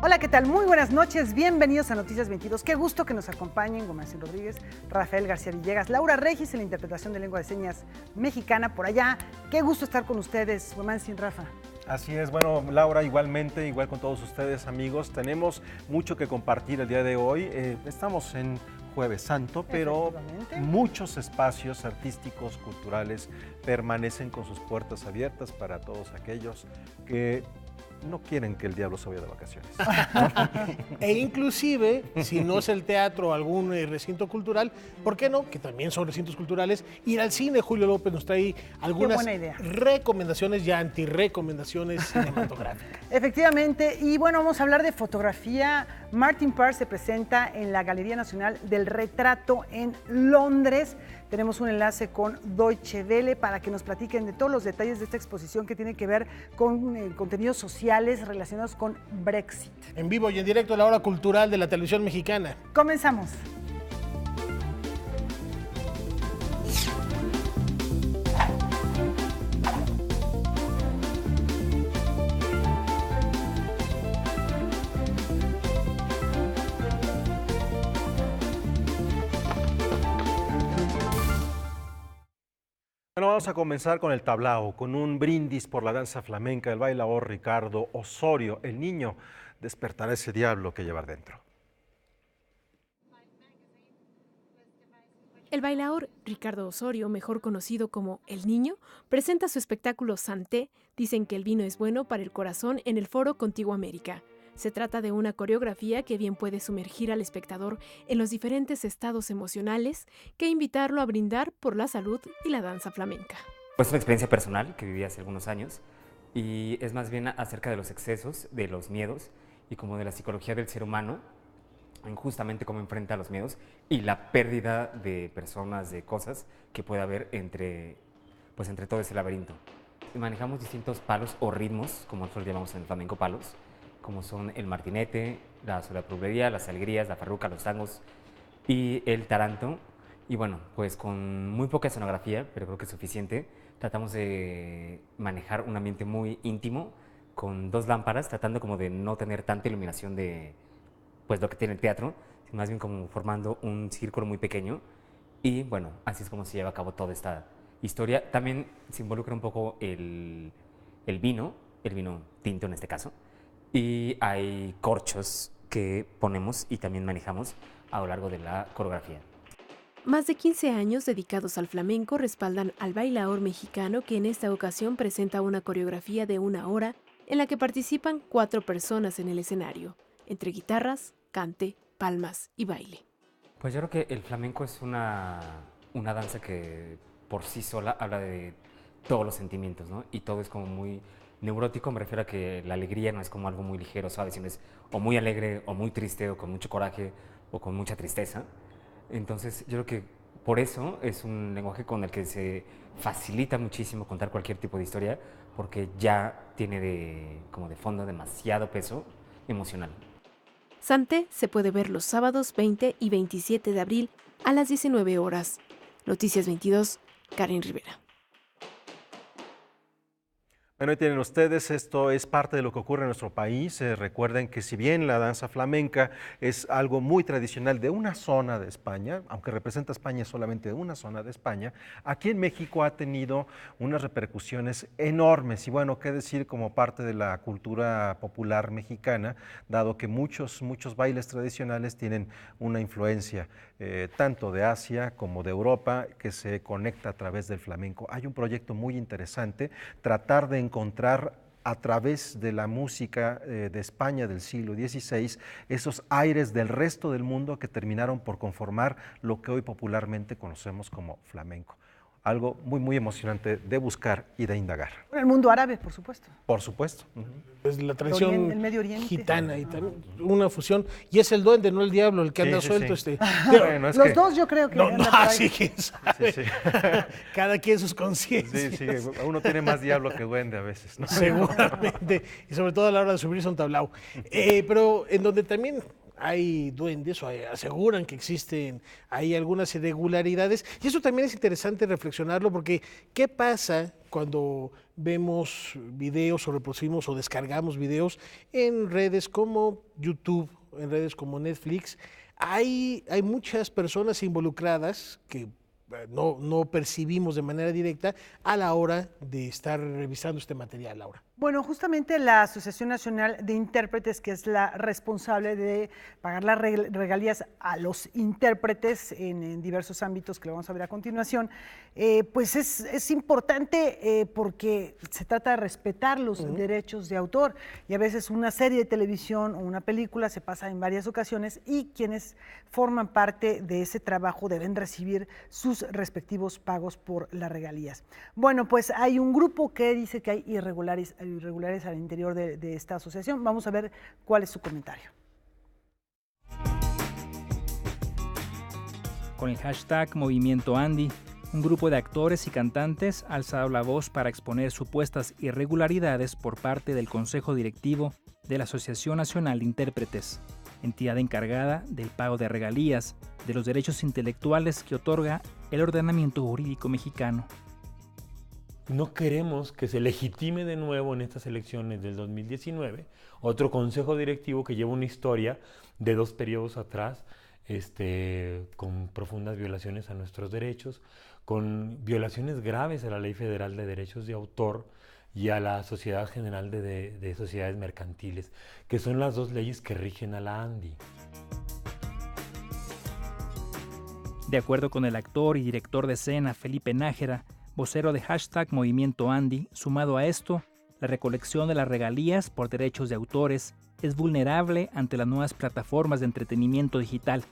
Hola, ¿qué tal? Muy buenas noches, bienvenidos a Noticias 22. Qué gusto que nos acompañen Gomancín Rodríguez, Rafael García Villegas, Laura Regis en la interpretación de lengua de señas mexicana por allá. Qué gusto estar con ustedes, Gomancín, Rafa. Así es, bueno, Laura, igualmente, igual con todos ustedes, amigos, tenemos mucho que compartir el día de hoy. Estamos en Jueves Santo, pero muchos espacios artísticos, culturales, permanecen con sus puertas abiertas para todos aquellos que no quieren que el diablo se vaya de vacaciones. E inclusive, si no es el teatro o algún recinto cultural, ¿por qué no? Que también son recintos culturales, ir al cine. Julio López nos trae algunas recomendaciones y antirrecomendaciones cinematográficas. Efectivamente, y bueno, vamos a hablar de fotografía. Martin Parr se presenta en la Galería Nacional del Retrato en Londres. Tenemos un enlace con Deutsche Welle para que nos platiquen de todos los detalles de esta exposición que tiene que ver con contenidos sociales relacionados con Brexit. En vivo y en directo a la hora cultural de la televisión mexicana. Comenzamos. Bueno, vamos a comenzar con el tablao, con un brindis por la danza flamenca del bailaor Ricardo Osorio. El niño despertará ese diablo que lleva dentro. El bailaor Ricardo Osorio, mejor conocido como El Niño, presenta su espectáculo Santé, dicen que el vino es bueno para el corazón en el Foro Contigo América. Se trata de una coreografía que bien puede sumergir al espectador en los diferentes estados emocionales que invitarlo a brindar por la salud y la danza flamenca. Es una experiencia personal que viví hace algunos años y es más bien acerca de los excesos, de los miedos y como de la psicología del ser humano, en justamente cómo enfrenta los miedos y la pérdida de personas, de cosas que puede haber entre todo ese laberinto. Manejamos distintos palos o ritmos, como nosotros llamamos en el flamenco palos, como son el martinete, la solaprubería, las alegrías, la farruca, los tangos y el taranto. Y bueno, pues con muy poca escenografía, pero creo que es suficiente, tratamos de manejar un ambiente muy íntimo con 2 lámparas, tratando como de no tener tanta iluminación de pues lo que tiene el teatro, sino más bien como formando un círculo muy pequeño. Y bueno, así es como se lleva a cabo toda esta historia. También se involucra un poco el vino tinto en este caso. Y hay corchos que ponemos y también manejamos a lo largo de la coreografía. Más de 15 años dedicados al flamenco respaldan al bailaor mexicano que en esta ocasión presenta una coreografía de 1 hora en la que participan 4 personas en el escenario, entre guitarras, cante, palmas y baile. Pues yo creo que el flamenco es una danza que por sí sola habla de todos los sentimientos, ¿no? Y todo es como muy neurótico, me refiero a que la alegría no es como algo muy ligero, suave, sino es o muy alegre, o muy triste, o con mucho coraje, o con mucha tristeza. Entonces, yo creo que por eso es un lenguaje con el que se facilita muchísimo contar cualquier tipo de historia, porque ya tiene como de fondo demasiado peso emocional. Santé se puede ver los sábados 20 y 27 de abril a las 19 horas. Noticias 22, Karen Rivera. Bueno, ahí tienen ustedes, esto es parte de lo que ocurre en nuestro país. Recuerden que si bien la danza flamenca es algo muy tradicional de una zona de España, aunque representa a España solamente de una zona de España, aquí en México ha tenido unas repercusiones enormes y bueno, qué decir como parte de la cultura popular mexicana, dado que muchos bailes tradicionales tienen una influencia tanto de Asia como de Europa que se conecta a través del flamenco. Hay un proyecto muy interesante, tratar de encontrar a través de la música de España del siglo XVI esos aires del resto del mundo que terminaron por conformar lo que hoy popularmente conocemos como flamenco. Algo muy emocionante de buscar y de indagar. El mundo árabe, por supuesto. Por supuesto. Es la tradición el Medio Oriente, gitana y también una fusión. Y es el duende, no el diablo, el que anda suelto. Sí. Bueno, los dos yo creo que... No, sí, quién sabe. Sí. Cada quien sus conciencias. Sí, uno tiene más diablo que duende a veces, ¿no? Seguramente. Y sobre todo a la hora de subirse a un tablao. Pero en donde también hay duendes o aseguran que existen, hay algunas irregularidades. Y eso también es interesante reflexionarlo porque ¿qué pasa cuando vemos videos o reproducimos o descargamos videos en redes como YouTube, en redes como Netflix? Hay muchas personas involucradas que no percibimos de manera directa a la hora de estar revisando este material, Laura. Bueno, justamente la Asociación Nacional de Intérpretes, que es la responsable de pagar las regalías a los intérpretes en diversos ámbitos que lo vamos a ver a continuación, pues es importante porque se trata de respetar los derechos de autor y a veces una serie de televisión o una película se pasa en varias ocasiones y quienes forman parte de ese trabajo deben recibir sus respectivos pagos por las regalías. Bueno, pues hay un grupo que dice que hay irregulares al interior de esta asociación. Vamos a ver cuál es su comentario. Con el hashtag Movimiento Andy, un grupo de actores y cantantes ha alzado la voz para exponer supuestas irregularidades por parte del Consejo Directivo de la Asociación Nacional de Intérpretes, entidad encargada del pago de regalías de los derechos intelectuales que otorga el ordenamiento jurídico mexicano. No queremos que se legitime de nuevo en estas elecciones del 2019 otro consejo directivo que lleva una historia de 2 periodos atrás, con profundas violaciones a nuestros derechos, con violaciones graves a la Ley Federal de Derechos de Autor y a la Sociedad General de Sociedades Mercantiles, que son las 2 leyes que rigen a la ANDI. De acuerdo con el actor y director de escena Felipe Nájera, vocero de hashtag Movimiento Andy, sumado a esto, la recolección de las regalías por derechos de autores es vulnerable ante las nuevas plataformas de entretenimiento digital,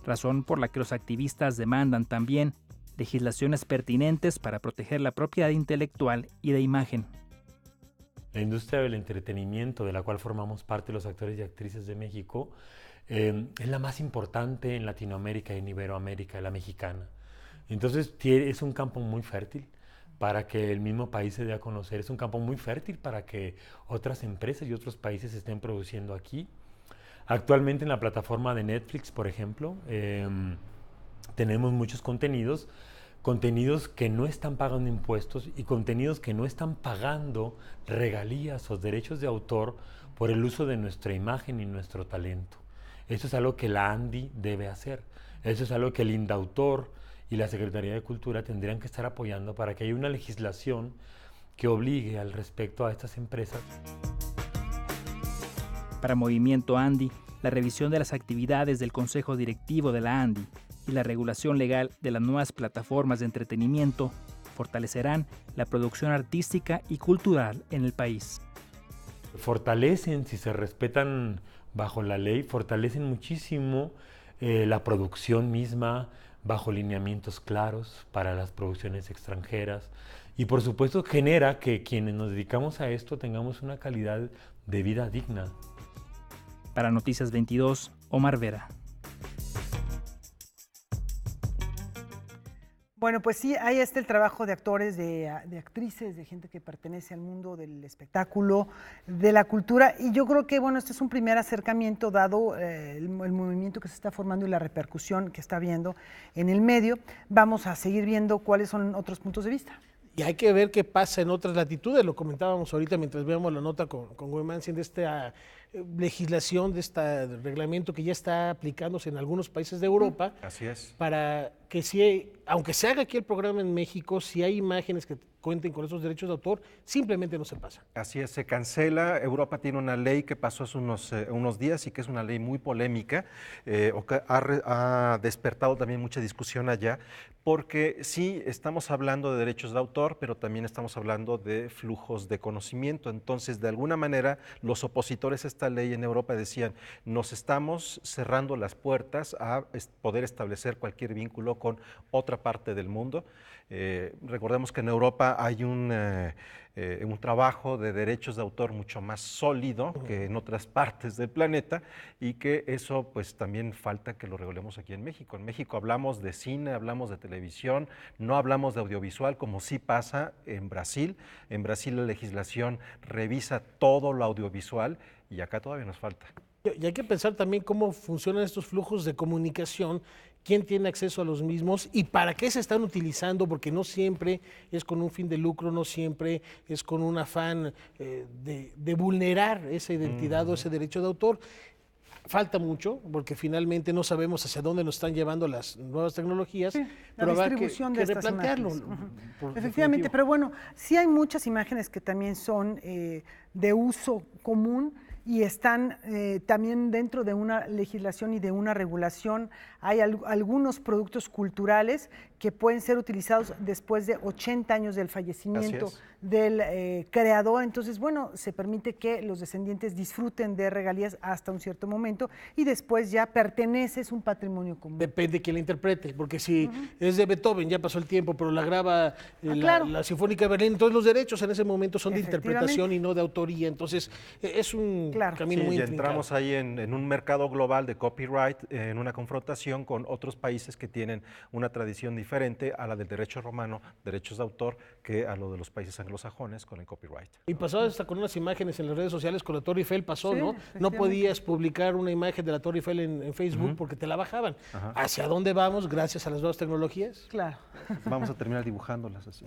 razón por la que los activistas demandan también legislaciones pertinentes para proteger la propiedad intelectual y de imagen. La industria del entretenimiento, de la cual formamos parte los actores y actrices de México, es la más importante en Latinoamérica y en Iberoamérica, la mexicana. Entonces es un campo muy fértil para que el mismo país se dé a conocer, es un campo muy fértil para que otras empresas y otros países estén produciendo aquí. Actualmente en la plataforma de Netflix, por ejemplo, tenemos muchos contenidos que no están pagando impuestos y contenidos que no están pagando regalías o derechos de autor por el uso de nuestra imagen y nuestro talento. Eso es algo que la ANDI debe hacer, eso es algo que el INDAUTOR y la Secretaría de Cultura tendrían que estar apoyando para que haya una legislación que obligue al respecto a estas empresas. Para Movimiento Andy, la revisión de las actividades del Consejo Directivo de la ANDI y la regulación legal de las nuevas plataformas de entretenimiento fortalecerán la producción artística y cultural en el país. Fortalecen, si se respetan bajo la ley, fortalecen muchísimo la producción misma, bajo lineamientos claros para las producciones extranjeras y por supuesto genera que quienes nos dedicamos a esto tengamos una calidad de vida digna. Para Noticias 22, Omar Vera. Bueno, pues sí, ahí está el trabajo de actores, de actrices, de gente que pertenece al mundo del espectáculo, de la cultura. Y yo creo que, bueno, este es un primer acercamiento dado el movimiento que se está formando y la repercusión que está habiendo en el medio. Vamos a seguir viendo cuáles son otros puntos de vista. Y hay que ver qué pasa en otras latitudes. Lo comentábamos ahorita mientras veíamos la nota con Güemansi de esta legislación, de este reglamento que ya está aplicándose en algunos países de Europa. Así es. Para que si, aunque se haga aquí el programa en México, si hay imágenes que cuenten con esos derechos de autor, simplemente no se pasa. Así es, se cancela. Europa tiene una ley que pasó hace unos días y que es una ley muy polémica, o que ha despertado también mucha discusión allá, porque sí estamos hablando de derechos de autor, pero también estamos hablando de flujos de conocimiento. Entonces, de alguna manera, los opositores a esta ley en Europa decían, nos estamos cerrando las puertas a poder establecer cualquier vínculo con otra parte del mundo. Recordemos que en Europa hay un trabajo de derechos de autor mucho más sólido que en otras partes del planeta y que eso pues también falta que lo regulemos aquí en México. En México hablamos de cine, hablamos de televisión, no hablamos de audiovisual como sí pasa en Brasil. En Brasil la legislación revisa todo lo audiovisual y acá todavía nos falta. Y hay que pensar también cómo funcionan estos flujos de comunicación, quién tiene acceso a los mismos y para qué se están utilizando, porque no siempre es con un fin de lucro, no siempre es con un afán de vulnerar esa identidad o ese derecho de autor. Falta mucho, porque finalmente no sabemos hacia dónde nos están llevando las nuevas tecnologías, sí, pero la habrá distribución que de estas replantearlo. imágenes. Efectivamente, Definitivo. pero bueno, sí hay muchas imágenes que también son de uso común y están también dentro de una legislación y de una regulación. Hay algunos productos culturales que pueden ser utilizados después de 80 años del fallecimiento del creador. Entonces, bueno, se permite que los descendientes disfruten de regalías hasta un cierto momento y después ya pertenece, es un patrimonio común. Depende de quién la interprete, porque si es de Beethoven, ya pasó el tiempo, pero la graba la Sinfónica de Berlín, entonces los derechos en ese momento son de interpretación y no de autoría. Entonces, es un camino muy intrincado. Entramos ahí en un mercado global de copyright, en una confrontación con otros países que tienen una tradición diferente a la del derecho romano, derechos de autor, que a lo de los países anglosajones con el copyright. Y pasó hasta con unas imágenes en las redes sociales con la Torre Eiffel, pasó, ¿no? No podías publicar una imagen de la Torre Eiffel en Facebook porque te la bajaban. ¿Hacia dónde vamos gracias a las nuevas tecnologías? Claro. Vamos a terminar dibujándolas así.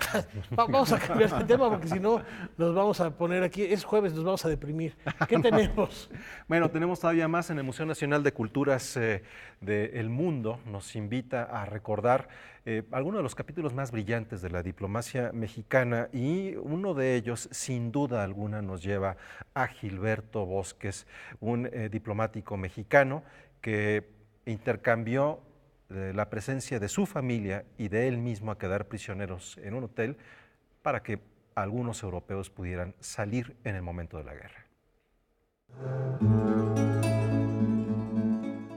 Vamos a cambiar de tema porque si no nos vamos a poner aquí, es jueves, nos vamos a deprimir. ¿Qué tenemos? Bueno, tenemos todavía más en el Museo Nacional de Culturas del Mundo. Nos invita a recordar algunos de los capítulos más brillantes de la diplomacia mexicana y uno de ellos, sin duda alguna, nos lleva a Gilberto Bosques, un diplomático mexicano que intercambió la presencia de su familia y de él mismo a quedar prisioneros en un hotel para que algunos europeos pudieran salir en el momento de la guerra.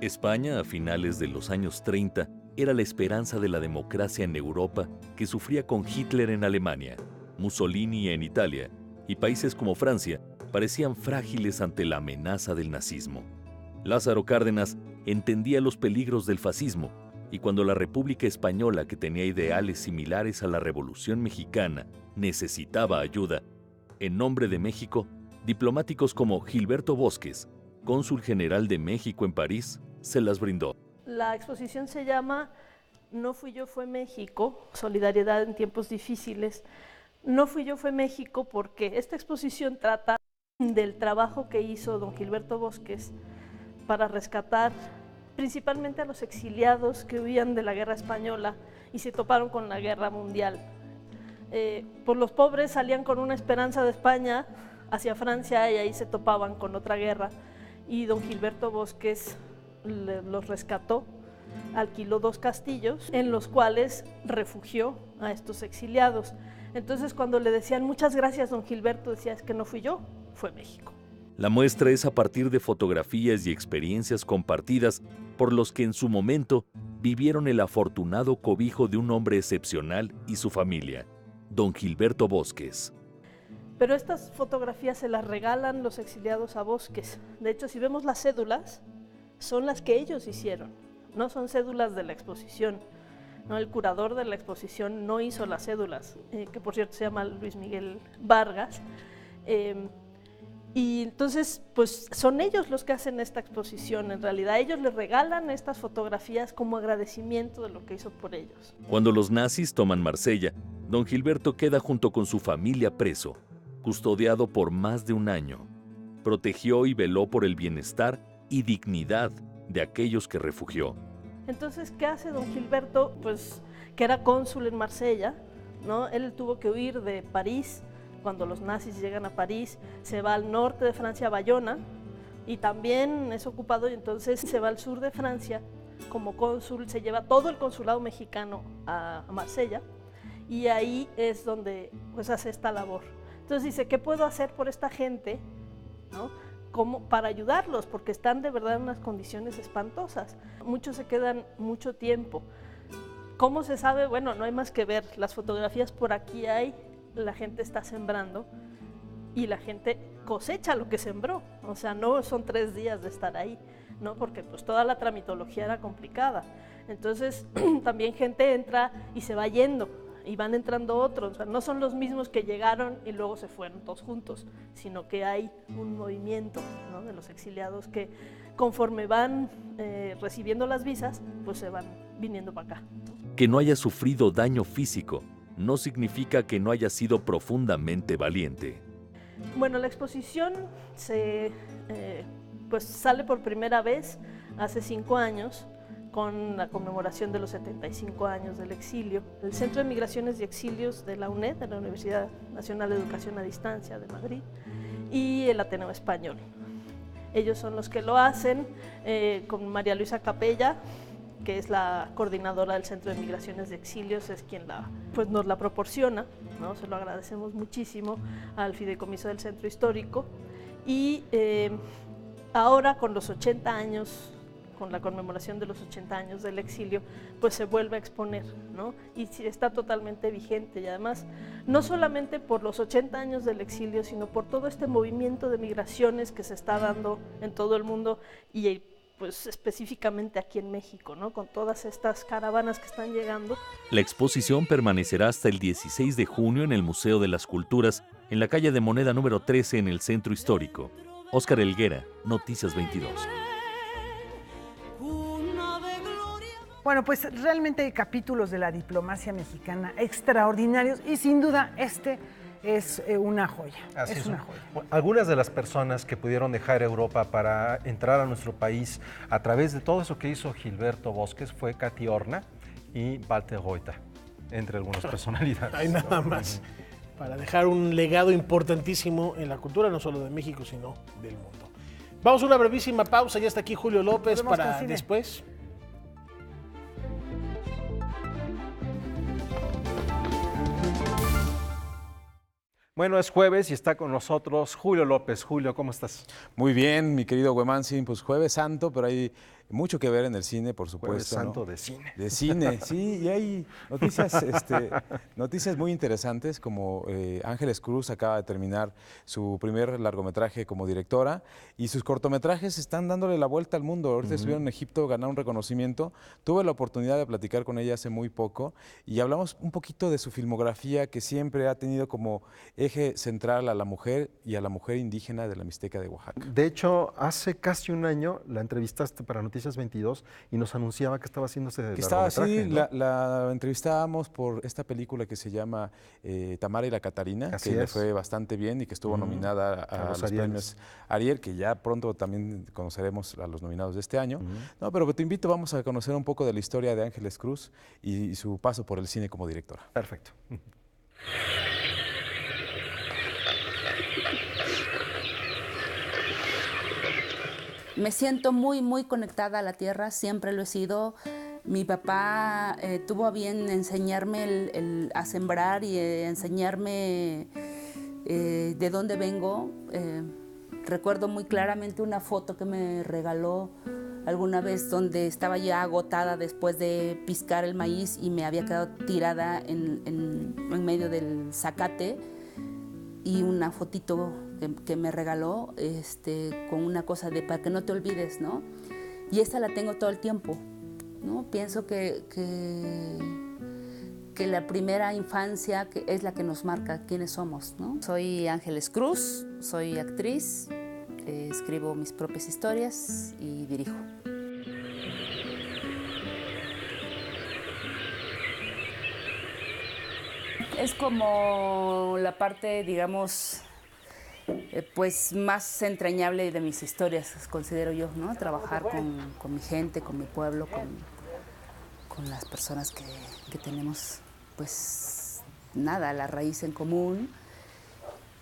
España, a finales de los años 30, era la esperanza de la democracia en Europa que sufría con Hitler en Alemania, Mussolini en Italia y países como Francia parecían frágiles ante la amenaza del nazismo. Lázaro Cárdenas entendía los peligros del fascismo y cuando la República Española, que tenía ideales similares a la Revolución Mexicana, necesitaba ayuda, en nombre de México, diplomáticos como Gilberto Bosques, cónsul general de México en París, se las brindó. La exposición se llama No fui yo, fue México, solidaridad en tiempos difíciles. No fui yo, fue México porque esta exposición trata del trabajo que hizo don Gilberto Bosques para rescatar principalmente a los exiliados que huían de la guerra española y se toparon con la guerra mundial. Pues los pobres salían con una esperanza de España hacia Francia y ahí se topaban con otra guerra y don Gilberto Bosques los rescató, alquiló 2 castillos en los cuales refugió a estos exiliados. Entonces cuando le decían muchas gracias don Gilberto, decía es que no fui yo, fue México. La muestra es a partir de fotografías y experiencias compartidas por los que en su momento vivieron el afortunado cobijo de un hombre excepcional y su familia, don Gilberto Bosques. Pero estas fotografías se las regalan los exiliados a Bosques. De hecho, si vemos las cédulas, son las que ellos hicieron, no son cédulas de la exposición. ¿No? El curador de la exposición no hizo las cédulas, que por cierto se llama Luis Miguel Vargas. Y entonces, pues son ellos los que hacen esta exposición. En realidad, ellos les regalan estas fotografías como agradecimiento de lo que hizo por ellos. Cuando los nazis toman Marsella, don Gilberto queda junto con su familia preso, custodiado por más de un año. Protegió y veló por el bienestar y dignidad de aquellos que refugió. Entonces, ¿qué hace don Gilberto? Pues que era cónsul en Marsella, ¿no? Él tuvo que huir de París. Cuando los nazis llegan a París, se va al norte de Francia, a Bayona, y también es ocupado, y entonces se va al sur de Francia como cónsul, se lleva todo el consulado mexicano a Marsella, y ahí es donde pues hace esta labor. Entonces dice, ¿qué puedo hacer por esta gente? ¿No? Para ayudarlos, porque están de verdad en unas condiciones espantosas. Muchos se quedan mucho tiempo. ¿Cómo se sabe? Bueno, no hay más que ver. Las fotografías por aquí hay, la gente está sembrando y la gente cosecha lo que sembró. O sea, no son 3 días de estar ahí, ¿no? Porque pues toda la tramitología era complicada. Entonces, también gente entra y se va yendo. y van entrando otros, o sea, no son los mismos que llegaron y luego se fueron todos juntos, sino que hay un movimiento, ¿no?, de los exiliados que conforme van recibiendo las visas, pues se van viniendo para acá. Que no haya sufrido daño físico no significa que no haya sido profundamente valiente. Bueno, la exposición pues sale por primera vez hace 5 años, con la conmemoración de los 75 años del exilio. El Centro de Migraciones y Exilios de la UNED, de la Universidad Nacional de Educación a Distancia de Madrid, y el Ateneo Español. Ellos son los que lo hacen, con María Luisa Capella, que es la coordinadora del Centro de Migraciones y Exilios, es quien pues nos la proporciona, ¿no? Se lo agradecemos muchísimo al Fideicomiso del Centro Histórico. Y ahora, con los 80 años, con la conmemoración de los 80 años del exilio, pues se vuelve a exponer, ¿no? Y está totalmente vigente, y además, no solamente por los 80 años del exilio, sino por todo este movimiento de migraciones que se está dando en todo el mundo, y pues específicamente aquí en México, ¿no?, con todas estas caravanas que están llegando. La exposición permanecerá hasta el 16 de junio en el Museo de las Culturas, en la calle de Moneda número 13 en el Centro Histórico. Óscar Helguera, Noticias 22. Bueno, pues realmente hay capítulos de la diplomacia mexicana extraordinarios y sin duda este es una joya. Así es una joya. Algunas de las personas que pudieron dejar Europa para entrar a nuestro país a través de todo eso que hizo Gilberto Bosques fue Katy Horna y Walter Reuter, entre algunas personalidades. Hay nada más para dejar un legado importantísimo en la cultura, no solo de México, sino del mundo. Vamos a una brevísima pausa, ya está aquí Julio López para después. Bueno, es jueves y está con nosotros Julio López. Julio, ¿cómo estás? Muy bien, mi querido Huemanzin, pues Jueves Santo, pero hay mucho que ver en el cine, por supuesto. Jueves Santo, ¿no? de cine. De cine, sí, y hay noticias muy interesantes, como Ángeles Cruz acaba de terminar su primer largometraje como directora, y sus cortometrajes están dándole la vuelta al mundo. Ahorita estuvieron en Egipto, ganaron un reconocimiento. Tuve la oportunidad de platicar con ella hace muy poco, y hablamos un poquito de su filmografía, que siempre ha tenido como eje central a la mujer y a la mujer indígena de la Mixteca de Oaxaca. De hecho, hace casi un año la entrevistaste para Noticias 22 y nos anunciaba que estaba haciéndose de largometraje, ¿no? la entrevistábamos por esta película que se llama Tamara y la Catarina, Así que le es. fue bastante bien y que estuvo nominada a los premios Ariel, que ya pronto también conoceremos a los nominados de este año. No, pero te invito, vamos a conocer un poco de la historia de Ángeles Cruz y su paso por el cine como directora. Perfecto. Me siento muy, muy conectada a la tierra, siempre lo he sido. Mi papá tuvo a bien enseñarme a sembrar y enseñarme de dónde vengo. Recuerdo muy claramente una foto que me regaló alguna vez donde estaba ya agotada después de piscar el maíz y me había quedado tirada en medio del zacate, y una fotito que me regaló con una cosa de para que no te olvides, ¿no? Y esa la tengo todo el tiempo, ¿no? Pienso que la primera infancia es la que nos marca quiénes somos, ¿no? Soy Ángeles Cruz, soy actriz, escribo mis propias historias y dirijo. Es como la parte, digamos, pues más entrañable de mis historias, considero yo, ¿no? Trabajar con mi gente, con mi pueblo, con las personas que tenemos, pues, nada, la raíz en común,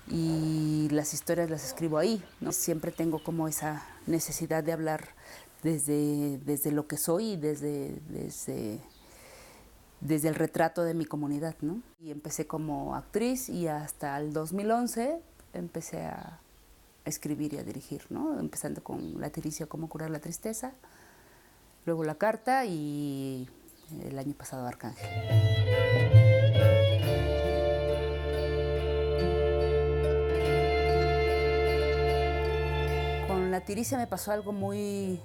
y las historias las escribo ahí, ¿no? Siempre tengo como esa necesidad de hablar desde lo que soy y desde el retrato de mi comunidad, ¿no? Y empecé como actriz y hasta el 2011 empecé a escribir y a dirigir, ¿no? Empezando con La tiricia, cómo curar la tristeza, luego La carta y el año pasado Arcángel. Con La tiricia me pasó algo muy,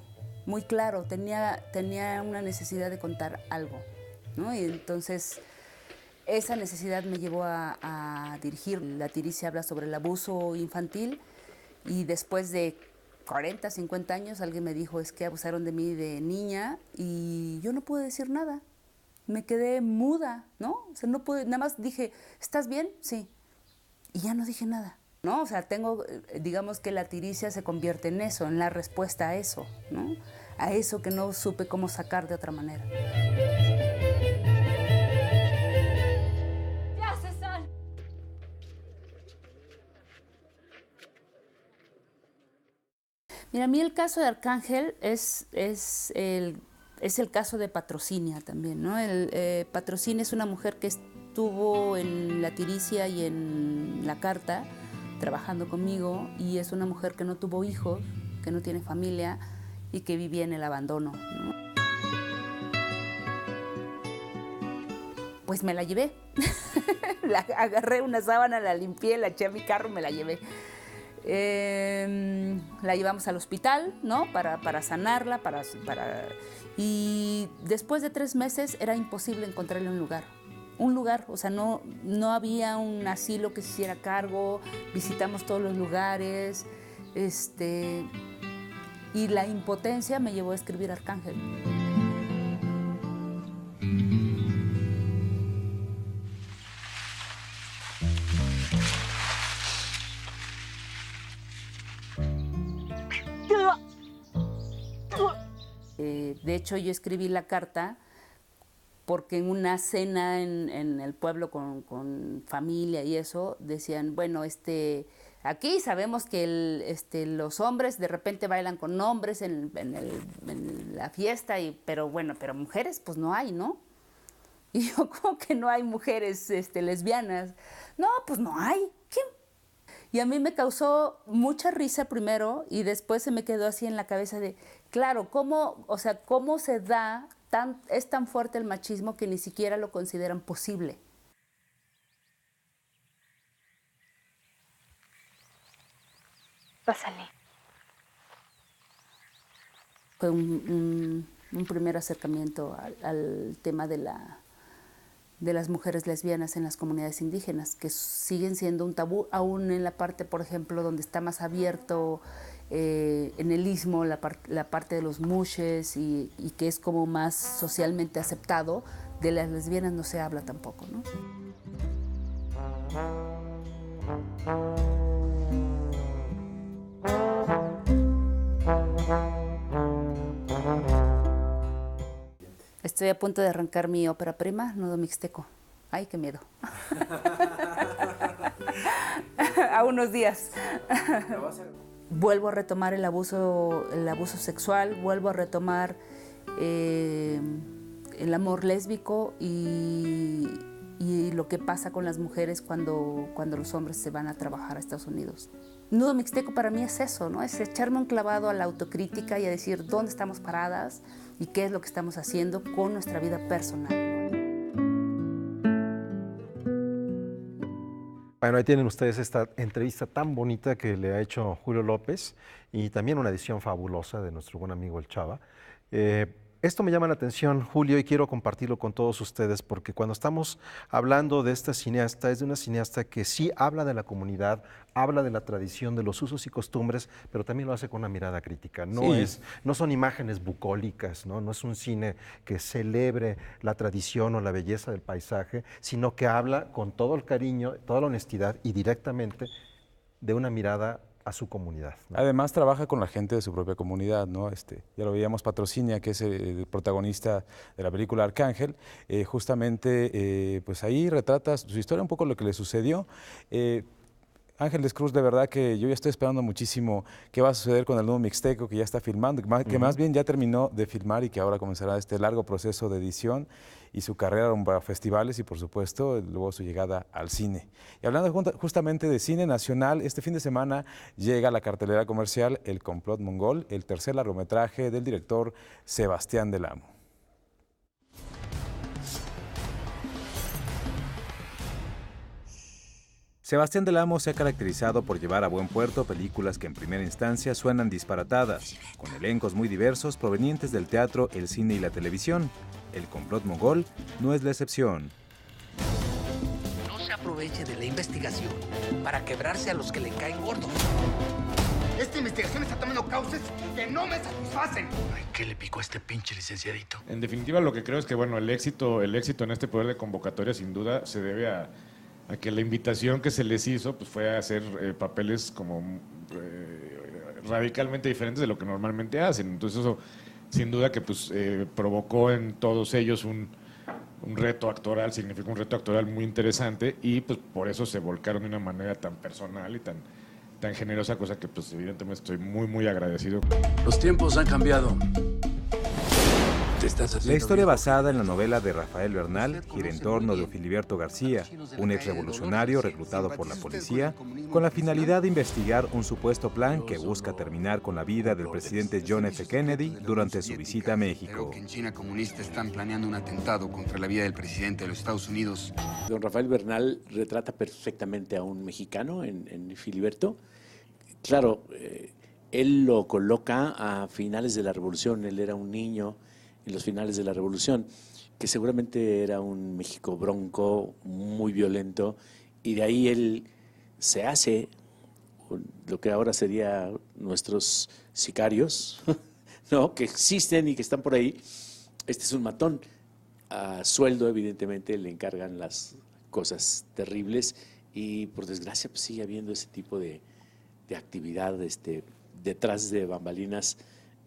muy claro, tenía una necesidad de contar algo, ¿no? Y entonces esa necesidad me llevó a dirigir. La tiricia habla sobre el abuso infantil y después de 40, 50 años alguien me dijo, es que abusaron de mí de niña y yo no pude decir nada. Me quedé muda, ¿no? O sea, no pude, nada más dije, ¿estás bien? Sí. Y ya no dije nada, ¿no? O sea, digamos que la tiricia se convierte en eso, en la respuesta a eso, ¿no? A eso que no supe cómo sacar de otra manera. ¡Ya, César! Mira, a mí el caso de Arcángel es el caso de Patrocinia también, ¿no? Patrocinia es una mujer que estuvo en la tiricia y en la carta trabajando conmigo y es una mujer que no tuvo hijos, que no tiene familia y que vivía en el abandono, ¿no? Pues me la llevé. Agarré una sábana, la limpié, la eché a mi carro, me la llevé. La llevamos al hospital, ¿no? Para sanarla, y después de 3 meses era imposible encontrarle un lugar, o sea, no había un asilo que se hiciera cargo, visitamos todos los lugares, y la impotencia me llevó a escribir Arcángel. De hecho, yo escribí la carta porque en una cena en el pueblo con familia y eso, decían, bueno, aquí sabemos que los hombres de repente bailan con hombres en la fiesta, pero mujeres pues no hay, ¿no? Y yo, ¿cómo que no hay mujeres lesbianas? No, pues no hay. ¿Quién? Y a mí me causó mucha risa primero y después se me quedó así en la cabeza de, claro, ¿cómo se da, es tan fuerte el machismo que ni siquiera lo consideran posible? Pásale. Fue un primer acercamiento al tema de las mujeres lesbianas en las comunidades indígenas, que siguen siendo un tabú, aún en la parte, por ejemplo, donde está más abierto, en el istmo, la parte de los mushes, y que es como más socialmente aceptado, de las lesbianas no se habla tampoco, ¿no? Estoy a punto de arrancar mi ópera prima, Nudo Mixteco. ¡Ay, qué miedo! A unos días. Vuelvo a retomar el abuso sexual, vuelvo a retomar el amor lésbico y lo que pasa con las mujeres cuando los hombres se van a trabajar a Estados Unidos. Nudo Mixteco para mí es eso, ¿no? Es echarme un clavado a la autocrítica y a decir dónde estamos paradas y qué es lo que estamos haciendo con nuestra vida personal. Bueno, ahí tienen ustedes esta entrevista tan bonita que le ha hecho Julio López y también una edición fabulosa de nuestro buen amigo el Chava. Esto me llama la atención, Julio, y quiero compartirlo con todos ustedes porque cuando estamos hablando de esta cineasta, es de una cineasta que sí habla de la comunidad, habla de la tradición, de los usos y costumbres, pero también lo hace con una mirada crítica. No son imágenes bucólicas, ¿no? No es un cine que celebre la tradición o la belleza del paisaje, sino que habla con todo el cariño, toda la honestidad y directamente de una mirada a su comunidad, ¿no? Además trabaja con la gente de su propia comunidad, ¿no? Ya lo veíamos, Patrocinia, que es el protagonista de la película Arcángel, justamente pues ahí retrata su historia, un poco lo que le sucedió. Ángeles Cruz, de verdad que yo ya estoy esperando muchísimo qué va a suceder con el Nudo Mixteco, que ya está filmando, que más bien ya terminó de filmar y que ahora comenzará este largo proceso de edición y su carrera rumbo a festivales y, por supuesto, luego su llegada al cine. Y hablando justamente de cine nacional, este fin de semana llega a la cartelera comercial El Complot Mongol, el tercer largometraje del director Sebastián Del Amo. Sebastián Del Amo se ha caracterizado por llevar a buen puerto películas que en primera instancia suenan disparatadas, con elencos muy diversos provenientes del teatro, el cine y la televisión. El Complot Mongol no es la excepción. se aproveche de la investigación para quebrarse a los que le caen gordos. Esta investigación está tomando causas que no me satisfacen. Ay, ¿qué le picó a este pinche licenciadito? En definitiva, lo que creo es que bueno, el éxito en este poder de convocatoria sin duda se debe a que la invitación que se les hizo pues, fue a hacer papeles como radicalmente diferentes de lo que normalmente hacen. Entonces eso sin duda que pues, provocó en todos ellos un reto actoral, significó un reto actoral muy interesante y pues por eso se volcaron de una manera tan personal y tan generosa, cosa que pues evidentemente estoy muy agradecido. Los tiempos han cambiado. La historia basada en la novela de Rafael Bernal gira en torno de Filiberto García, un exrevolucionario reclutado por la policía con la finalidad de investigar un supuesto plan que busca terminar con la vida del presidente John F. Kennedy durante su visita a México. Creo que en China comunista están planeando un atentado contra la vida del presidente de los Estados Unidos. Don Rafael Bernal retrata perfectamente a un mexicano en Filiberto. Claro, él lo coloca a finales de la Revolución, él era un niño en los finales de la Revolución, que seguramente era un México bronco, muy violento, y de ahí él se hace lo que ahora sería nuestros sicarios, ¿no? Que existen y que están por ahí. Este es un matón. A sueldo, evidentemente, le encargan las cosas terribles y, por desgracia, pues sigue habiendo ese tipo de actividad detrás de bambalinas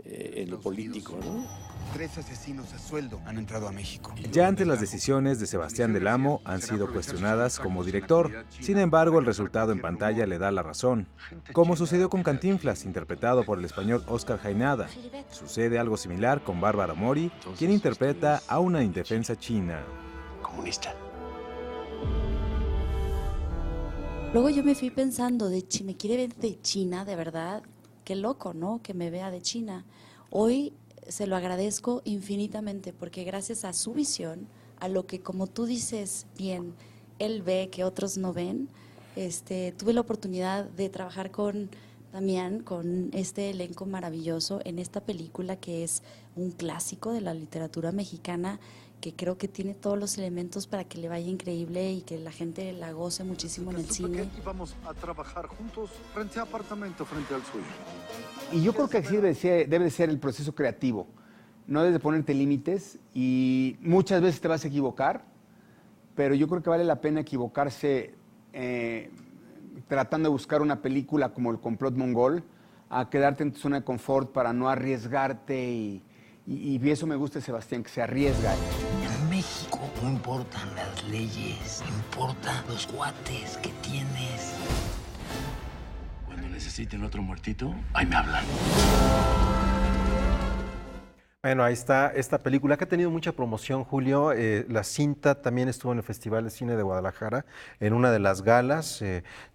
en lo político, ¿no? 3 asesinos a sueldo han entrado a México. Ya antes las decisiones de Sebastián del Amo han sido cuestionadas como director, sin embargo el resultado en pantalla le da la razón. Como sucedió con Cantinflas, interpretado por el español Óscar Jaenada, sucede algo similar con Bárbara Mori, quien interpreta a una indefensa china. Comunista. Luego yo me fui pensando, ¿me quiere ver de China, de verdad? Qué loco, ¿no? Que me vea de China. Hoy se lo agradezco infinitamente porque gracias a su visión, a lo que, como tú dices bien, él ve que otros no ven, tuve la oportunidad de trabajar con Damián, con este elenco maravilloso en esta película que es un clásico de la literatura mexicana, que creo que tiene todos los elementos para que le vaya increíble y que la gente la goce muchísimo en el cine. Vamos a trabajar juntos frente a apartamento, frente al suyo. Y yo creo que así debe de ser el proceso creativo. No debes de ponerte límites y muchas veces te vas a equivocar, pero yo creo que vale la pena equivocarse tratando de buscar una película como El complot mongol, a quedarte en tu zona de confort para no arriesgarte y eso me gusta de Sebastián, que se arriesga. En México no importan las leyes, importan los cuates que tienes. Cuando necesiten otro muertito, ahí me hablan. Bueno, ahí está esta película que ha tenido mucha promoción, Julio. La cinta también estuvo en el Festival de Cine de Guadalajara, en una de las galas.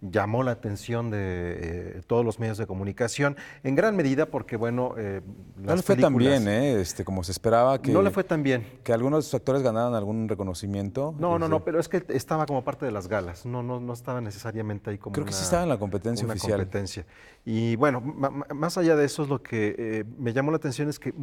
Llamó la atención de todos los medios de comunicación, en gran medida porque, bueno, no le fue tan bien, como se esperaba. No le fue tan bien. Que algunos de sus actores ganaran algún reconocimiento. No, pero es que estaba como parte de las galas, no estaba necesariamente ahí como Creo que sí estaba en la competencia oficial. Competencia. Y bueno, más allá de eso, es lo que me llamó la atención es que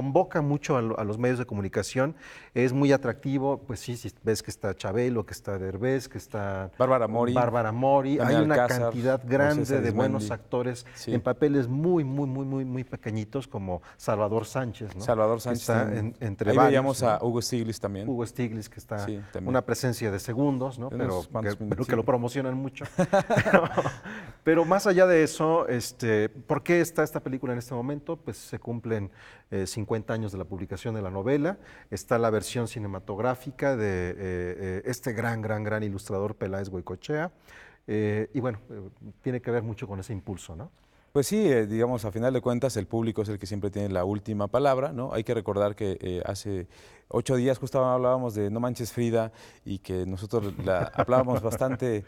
convoca mucho a los medios de comunicación, es muy atractivo, pues sí, si ves que está Chabelo, que está Derbez, que está Bárbara Mori, hay una Alcázar, cantidad grande de buenos actores en papeles muy pequeñitos, como Salvador Sánchez, ¿no? Salvador Sánchez. Está entre ahí varios, veíamos ¿no? a Hugo Stiglitz también. Hugo Stiglitz, que está una presencia de segundos, ¿no? Pero que lo promocionan mucho. Pero más allá de eso, ¿por qué está esta película en este momento? Pues se cumplen 50 años de la publicación de la novela, está la versión cinematográfica de este gran ilustrador Peláez Goicoechea, y bueno, tiene que ver mucho con ese impulso, ¿no? Pues sí, digamos, a final de cuentas el público es el que siempre tiene la última palabra, ¿no? Hay que recordar que hace 8 días justo hablábamos de No manches Frida y que nosotros hablábamos bastante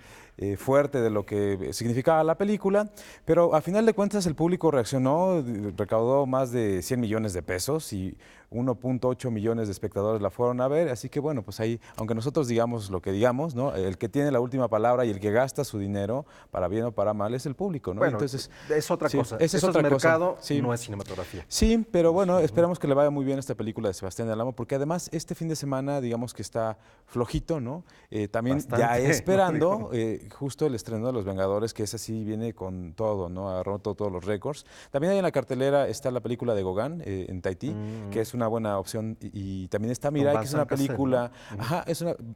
fuerte de lo que significaba la película, pero a final de cuentas el público reaccionó, recaudó más de 100 millones de pesos y 1.8 millones de espectadores la fueron a ver, así que bueno, pues ahí, aunque nosotros digamos lo que digamos, ¿no? El que tiene la última palabra y el que gasta su dinero, para bien o para mal, es el público, ¿no? Bueno, entonces es otra cosa. Eso es mercado, sí. no es cinematografía. Sí, pero bueno, esperamos que le vaya muy bien esta película de Sebastián del Amo, porque además además este fin de semana, digamos que está flojito, ¿no? También Bastante. ya esperando justo el estreno de Los Vengadores, que ese sí viene con todo, ¿no? Ha roto todos los récords. También ahí en la cartelera está la película de Gauguin en Tahití, que es una buena opción. Y también está Mirai, que es una película... Ajá,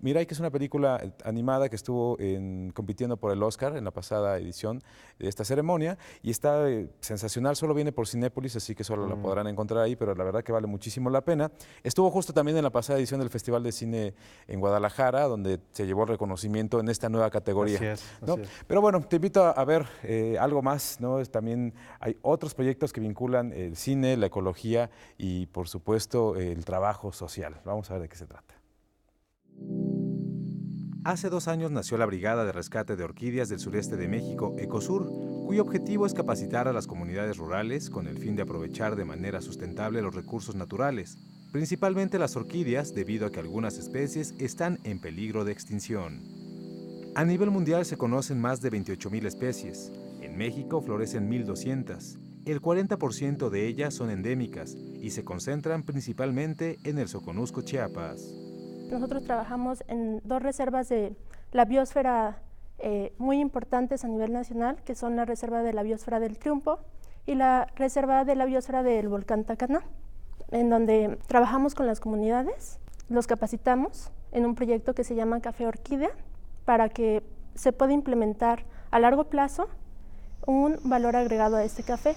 Mirai, que es una película animada que estuvo compitiendo por el Oscar en la pasada edición de esta ceremonia. Y está sensacional, solo viene por Cinépolis, así que solo la podrán encontrar ahí, pero la verdad que vale muchísimo la pena. Estuvo justo también en la pasada edición del Festival de Cine en Guadalajara, donde se llevó el reconocimiento en esta nueva categoría. Así es, ¿no? así es. Pero bueno, te invito a ver algo más, ¿no? También hay otros proyectos que vinculan el cine, la ecología y, por supuesto, el trabajo social. Vamos a ver de qué se trata. Hace 2 años nació la Brigada de Rescate de Orquídeas del sureste de México, Ecosur, cuyo objetivo es capacitar a las comunidades rurales con el fin de aprovechar de manera sustentable los recursos naturales, principalmente las orquídeas, debido a que algunas especies están en peligro de extinción. A nivel mundial se conocen más de 28,000 especies. En México florecen 1,200. El 40% de ellas son endémicas y se concentran principalmente en el Soconusco, Chiapas. Nosotros trabajamos en 2 reservas de la biosfera muy importantes a nivel nacional, que son la Reserva de la Biosfera del Triunfo y la Reserva de la Biosfera del Volcán Tacaná, en donde trabajamos con las comunidades, los capacitamos en un proyecto que se llama Café Orquídea, para que se pueda implementar a largo plazo un valor agregado a este café.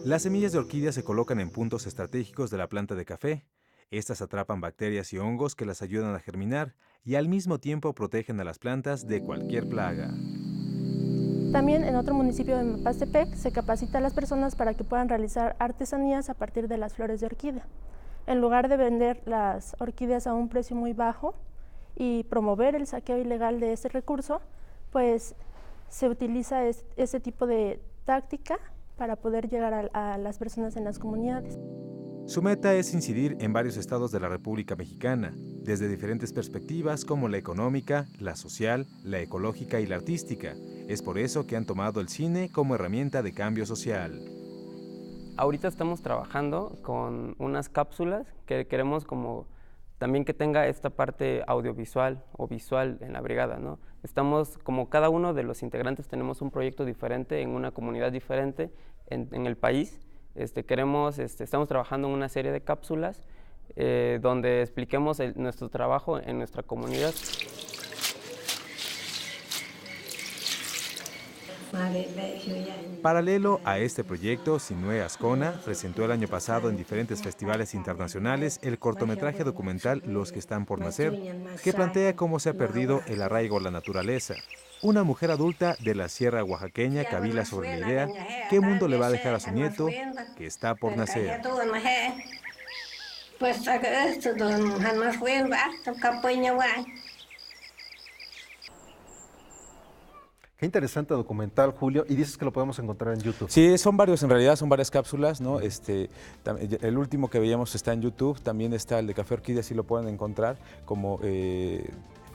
Las semillas de orquídea se colocan en puntos estratégicos de la planta de café. Estas atrapan bacterias y hongos que las ayudan a germinar y al mismo tiempo protegen a las plantas de cualquier plaga. También en otro municipio de Mapastepec se capacita a las personas para que puedan realizar artesanías a partir de las flores de orquídea. En lugar de vender las orquídeas a un precio muy bajo y promover el saqueo ilegal de ese recurso, pues se utiliza ese tipo de táctica para poder llegar a las personas en las comunidades. Su meta es incidir en varios estados de la República Mexicana, desde diferentes perspectivas como la económica, la social, la ecológica y la artística. Es por eso que han tomado el cine como herramienta de cambio social. Ahorita estamos trabajando con unas cápsulas que queremos como también que tenga esta parte audiovisual o visual en la brigada, ¿no? Estamos, como cada uno de los integrantes tenemos un proyecto diferente en una comunidad diferente en el país. Estamos trabajando en una serie de cápsulas donde expliquemos nuestro trabajo en nuestra comunidad. Paralelo a este proyecto, Sinue Azcona presentó el año pasado en diferentes festivales internacionales el cortometraje documental Los que están por nacer, que plantea cómo se ha perdido el arraigo a la naturaleza. Una mujer adulta de la sierra oaxaqueña cavila sobre la idea qué mundo le va a dejar a su nieto que está por nacer. Qué interesante documental, Julio, y dices que lo podemos encontrar en YouTube. Sí, son varios, en realidad son varias cápsulas, ¿no? El último que veíamos está en YouTube, también está el de Café Orquídea, sí lo pueden encontrar, como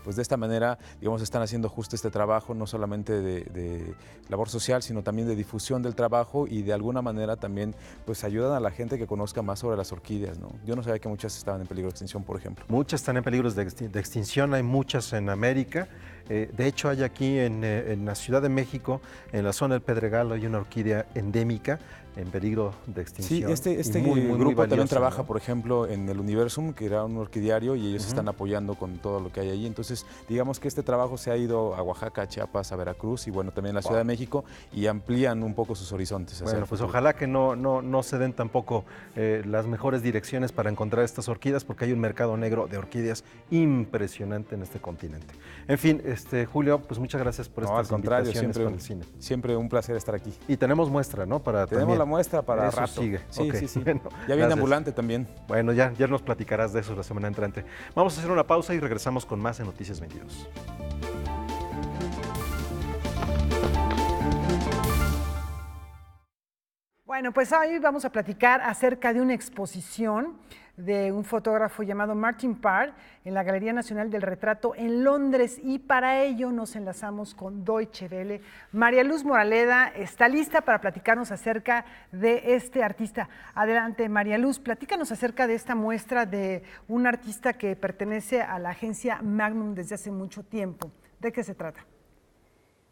pues de esta manera, digamos, están haciendo justo este trabajo, no solamente de labor social, sino también de difusión del trabajo y de alguna manera también pues ayudan a la gente que conozca más sobre las orquídeas, ¿no? Yo no sabía que muchas estaban en peligro de extinción, por ejemplo. Muchas están en peligro de extinción, hay muchas en América. De hecho, hay aquí en la Ciudad de México, en la zona del Pedregal, hay una orquídea endémica en peligro de extinción. Sí, este muy grupo valiosa, también trabaja, ¿no? por ejemplo, en el Universum, que era un orquidiario, y ellos están apoyando con todo lo que hay allí. Entonces, digamos que este trabajo se ha ido a Oaxaca, a Chiapas, a Veracruz y bueno, también a la Ciudad de México, y amplían un poco sus horizontes. Bueno, pues ojalá que no se den tampoco las mejores direcciones para encontrar estas orquídeas, porque hay un mercado negro de orquídeas impresionante en este continente. En fin, Julio, pues muchas gracias por estas invitaciones para el cine. Siempre un placer estar aquí. Y tenemos muestra, ¿no? Tenemos la muestra para eso rato. sigue. Sí, Okay. sí. Bueno, ya viene ambulante también. Bueno, ya nos platicarás de eso la semana entrante. Vamos a hacer una pausa y regresamos con más en Noticias 22. Bueno, pues hoy vamos a platicar acerca de una exposición de un fotógrafo llamado Martin Parr en la Galería Nacional del Retrato en Londres, y para ello nos enlazamos con Deutsche Welle. María Luz Moraleda está lista para platicarnos acerca de este artista. Adelante, María Luz, platícanos acerca de esta muestra de un artista que pertenece a la agencia Magnum desde hace mucho tiempo. ¿De qué se trata?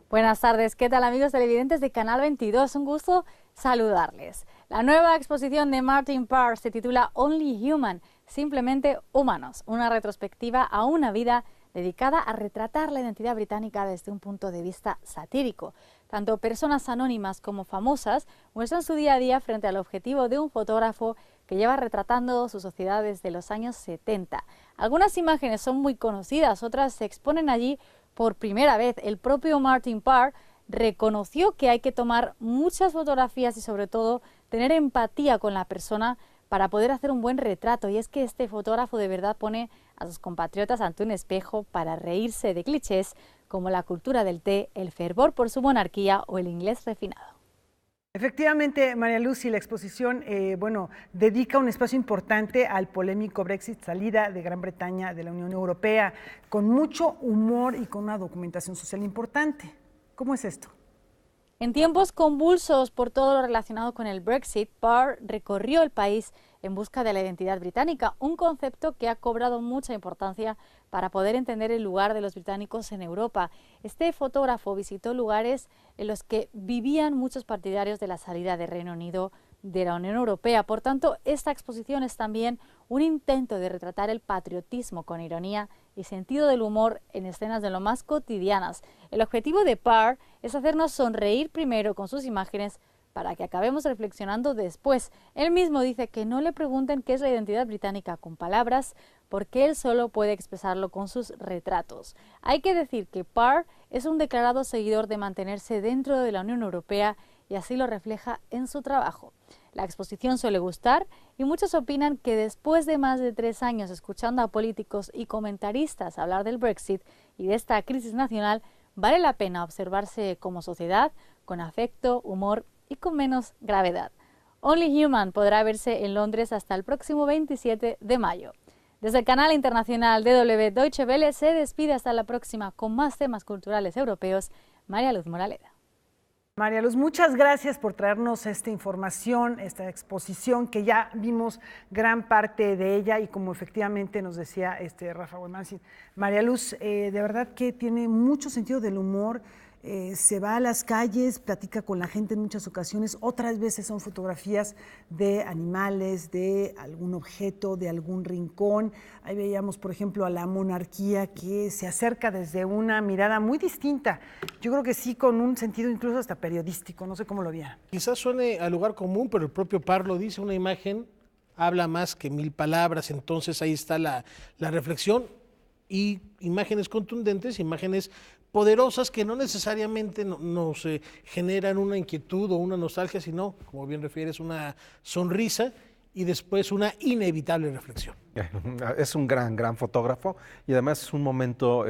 Buenas tardes, ¿qué tal amigos televidentes de Canal 22? Un gusto saludarles. La nueva exposición de Martin Parr se titula Only Human, simplemente humanos, una retrospectiva a una vida dedicada a retratar la identidad británica desde un punto de vista satírico. Tanto personas anónimas como famosas muestran su día a día frente al objetivo de un fotógrafo que lleva retratando su sociedad desde los años 70. Algunas imágenes son muy conocidas, otras se exponen allí por primera vez. El propio Martin Parr reconoció que hay que tomar muchas fotografías y sobre todo tener empatía con la persona para poder hacer un buen retrato, y es que este fotógrafo de verdad pone a sus compatriotas ante un espejo para reírse de clichés como la cultura del té, el fervor por su monarquía o el inglés refinado. Efectivamente, María Luz, y la exposición dedica un espacio importante al polémico Brexit, salida de Gran Bretaña de la Unión Europea, con mucho humor y con una documentación social importante. ¿Cómo es esto? En tiempos convulsos por todo lo relacionado con el Brexit, Parr recorrió el país en busca de la identidad británica, un concepto que ha cobrado mucha importancia para poder entender el lugar de los británicos en Europa. Este fotógrafo visitó lugares en los que vivían muchos partidarios de la salida del Reino Unido de la Unión Europea. Por tanto, esta exposición es también un intento de retratar el patriotismo con ironía y sentido del humor en escenas de lo más cotidianas. El objetivo de Parr es hacernos sonreír primero con sus imágenes para que acabemos reflexionando después. Él mismo dice que no le pregunten qué es la identidad británica con palabras, porque él solo puede expresarlo con sus retratos. Hay que decir que Parr es un declarado seguidor de mantenerse dentro de la Unión Europea y así lo refleja en su trabajo. La exposición suele gustar y muchos opinan que después de más de 3 años escuchando a políticos y comentaristas hablar del Brexit y de esta crisis nacional, vale la pena observarse como sociedad con afecto, humor y con menos gravedad. Only Human podrá verse en Londres hasta el próximo 27 de mayo. Desde el canal internacional DW Deutsche Welle se despide hasta la próxima con más temas culturales europeos. María Luz Moraleda. María Luz, muchas gracias por traernos esta información, esta exposición que ya vimos gran parte de ella, y como efectivamente nos decía Rafa Huemansi, María Luz de verdad que tiene mucho sentido del humor. Se va a las calles, platica con la gente en muchas ocasiones, otras veces son fotografías de animales, de algún objeto, de algún rincón. Ahí veíamos, por ejemplo, a la monarquía, que se acerca desde una mirada muy distinta. Yo creo que sí, con un sentido incluso hasta periodístico, no sé cómo lo veía. Quizás suene a lugar común, pero el propio Parr lo dice, una imagen habla más que 1000 palabras, entonces ahí está la reflexión, y imágenes contundentes, imágenes poderosas que no necesariamente nos generan una inquietud o una nostalgia, sino, como bien refieres, una sonrisa y después una inevitable reflexión. Es un gran fotógrafo, y además es un momento,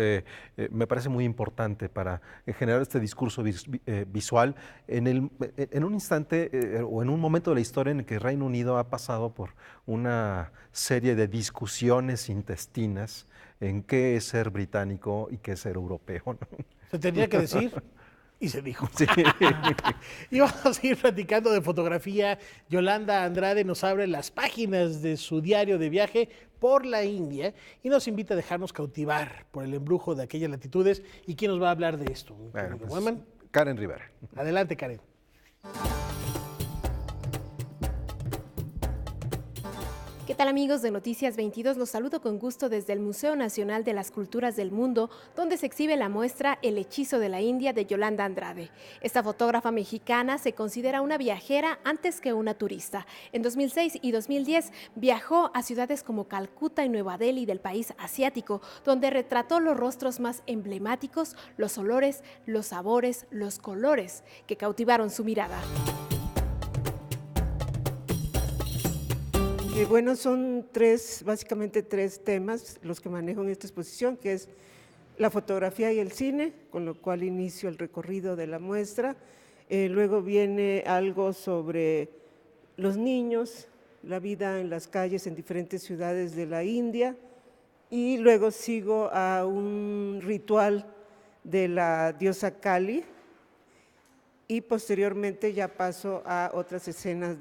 me parece muy importante para generar este discurso visual en un instante o en un momento de la historia en el que el Reino Unido ha pasado por una serie de discusiones intestinas en qué es ser británico y qué es ser europeo, ¿no? Se tenía que decir y se dijo. Sí. Y vamos a seguir platicando de fotografía. Yolanda Andrade nos abre las páginas de su diario de viaje por la India y nos invita a dejarnos cautivar por el embrujo de aquellas latitudes. ¿Y quién nos va a hablar de esto? Bueno, pues, Karen Rivera. Adelante, Karen. ¿Qué tal amigos de Noticias 22? Los saludo con gusto desde el Museo Nacional de las Culturas del Mundo, donde se exhibe la muestra El hechizo de la India de Yolanda Andrade. Esta fotógrafa mexicana se considera una viajera antes que una turista. En 2006 y 2010 viajó a ciudades como Calcuta y Nueva Delhi del país asiático, donde retrató los rostros más emblemáticos, los olores, los sabores, los colores que cautivaron su mirada. Bueno, son básicamente tres temas los que manejo en esta exposición, que es la fotografía y el cine, con lo cual inicio el recorrido de la muestra. Luego viene algo sobre los niños, la vida en las calles en diferentes ciudades de la India, y luego sigo a un ritual de la diosa Kali, y posteriormente ya paso a otras escenas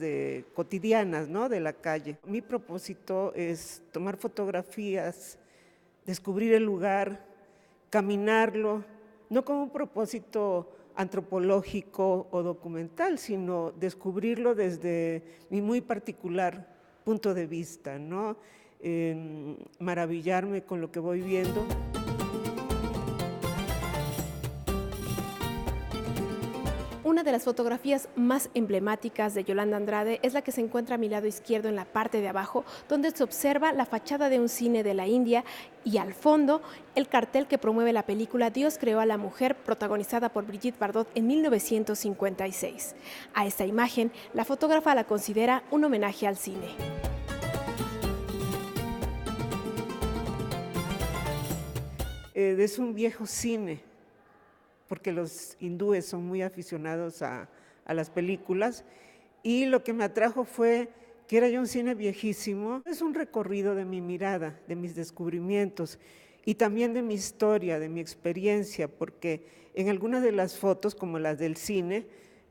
cotidianas, ¿no?, de la calle. Mi propósito es tomar fotografías, descubrir el lugar, caminarlo, no con un propósito antropológico o documental, sino descubrirlo desde mi muy particular punto de vista, ¿no? Maravillarme con lo que voy viendo. Una de las fotografías más emblemáticas de Yolanda Andrade es la que se encuentra a mi lado izquierdo en la parte de abajo, donde se observa la fachada de un cine de la India y al fondo el cartel que promueve la película Dios creó a la mujer, protagonizada por Brigitte Bardot en 1956. A esta imagen, la fotógrafa la considera un homenaje al cine. Es un viejo cine, porque los hindúes son muy aficionados a las películas, y lo que me atrajo fue que era ya un cine viejísimo. Es un recorrido de mi mirada, de mis descubrimientos y también de mi historia, de mi experiencia, porque en algunas de las fotos, como las del cine,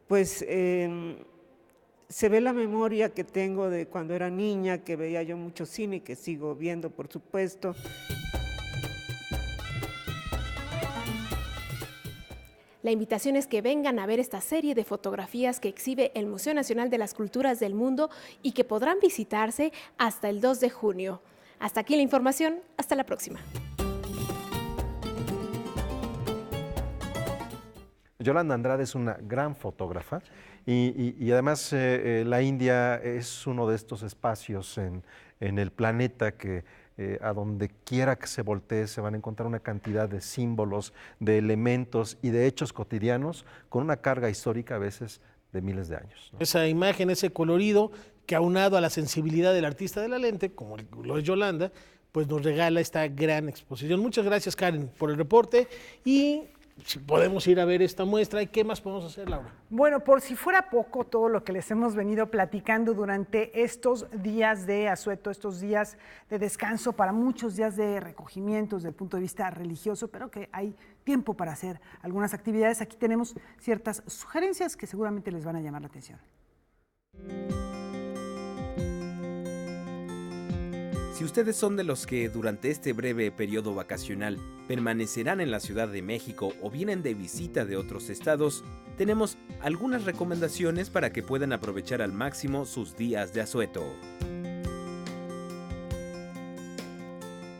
pues se ve la memoria que tengo de cuando era niña, que veía yo mucho cine y que sigo viendo, por supuesto. La invitación es que vengan a ver esta serie de fotografías que exhibe el Museo Nacional de las Culturas del Mundo y que podrán visitarse hasta el 2 de junio. Hasta aquí la información, hasta la próxima. Yolanda Andrade es una gran fotógrafa y además la India es uno de estos espacios en el planeta que a donde quiera que se voltee se van a encontrar una cantidad de símbolos, de elementos y de hechos cotidianos con una carga histórica a veces de miles de años, ¿no? Esa imagen, ese colorido que aunado a la sensibilidad del artista de la lente, como lo es Yolanda, pues nos regala esta gran exposición. Muchas gracias, Karen, por el reporte, y si podemos ir a ver esta muestra. ¿Y qué más podemos hacer, Laura? Bueno, por si fuera poco todo lo que les hemos venido platicando durante estos días de asueto, estos días de descanso, para muchos días de recogimiento desde el punto de vista religioso, pero que hay tiempo para hacer algunas actividades. Aquí tenemos ciertas sugerencias que seguramente les van a llamar la atención. Si ustedes son de los que durante este breve periodo vacacional permanecerán en la Ciudad de México o vienen de visita de otros estados, tenemos algunas recomendaciones para que puedan aprovechar al máximo sus días de asueto.